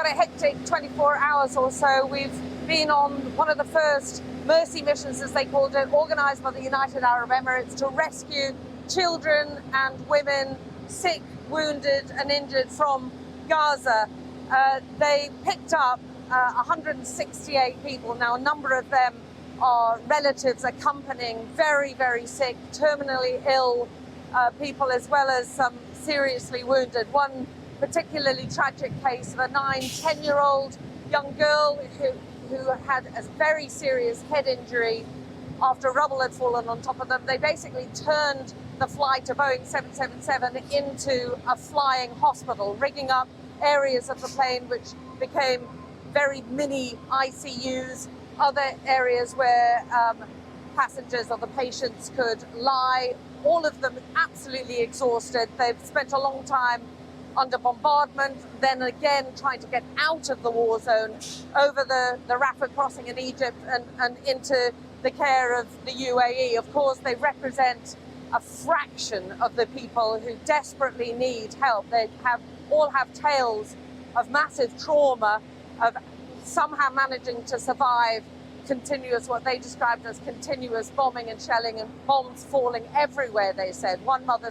a hectic 24 hours or so. We've been on one of the first mercy missions, as they called it, organised by the United Arab Emirates to rescue children and women, sick, wounded and injured from Gaza. They picked up 168 people. Now, a number of them are relatives accompanying very, very sick, terminally ill people, as well as some seriously wounded. One particularly tragic case of a 10-year-old young girl who had a very serious head injury after rubble had fallen on top of them. They basically turned the flight of Boeing 777 into a flying hospital, rigging up areas of the plane which became very mini ICUs, other areas where passengers or the patients could lie, all of them absolutely exhausted. They've spent a long time under bombardment, then again trying to get out of the war zone over the Rafah crossing in Egypt and into the care of the UAE. Of course, they represent a fraction of the people who desperately need help. They all have tales of massive trauma, of somehow managing to survive continuous, what they described as continuous bombing and shelling, and bombs falling everywhere, they said. One mother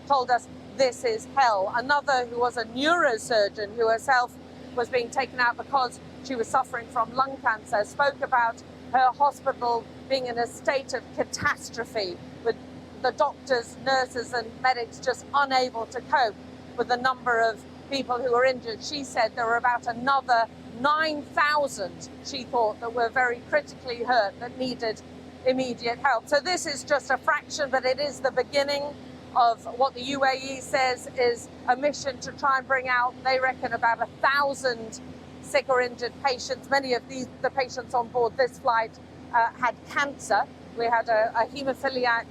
told us, "This is hell." Another, who was a neurosurgeon who herself was being taken out because she was suffering from lung cancer, spoke about her hospital being in a state of catastrophe, with the doctors, nurses and medics just unable to cope with the number of people who were injured. She said there were about another 9,000, she thought, that were very critically hurt that needed immediate help. So this is just a fraction, but it is the beginning of what the UAE says is a mission to try and bring out, they reckon, about 1,000 sick or injured patients. Many of the patients on board this flight had cancer. We had a haemophiliac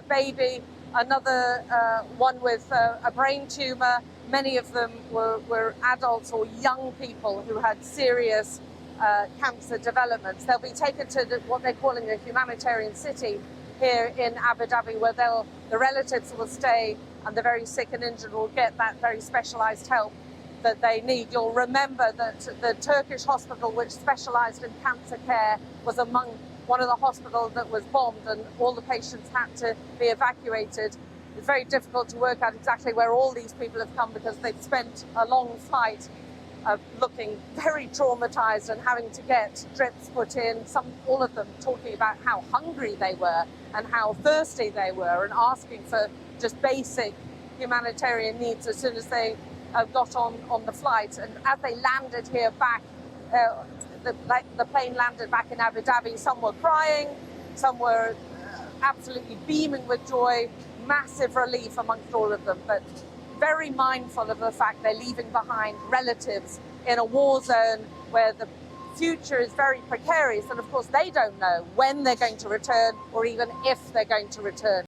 baby, another one with a brain tumor. Many of them were adults or young people who had serious cancer developments. They'll be taken to what they're calling a humanitarian city here in Abu Dhabi, where the relatives will stay and the very sick and injured will get that very specialised help that they need. You'll remember that the Turkish hospital, which specialised in cancer care, was among one of the hospitals that was bombed, and all the patients had to be evacuated. It's very difficult to work out exactly where all these people have come, because they've spent a long flight looking very traumatized and having to get drips put in, all of them talking about how hungry they were and how thirsty they were, and asking for just basic humanitarian needs as soon as they got on the flight. And as they landed here back, the plane landed back in Abu Dhabi, some were crying, some were absolutely beaming with joy, massive relief amongst all of them, but very mindful of the fact they're leaving behind relatives in a war zone where the future is very precarious, and of course they don't know when they're going to return or even if they're going to return.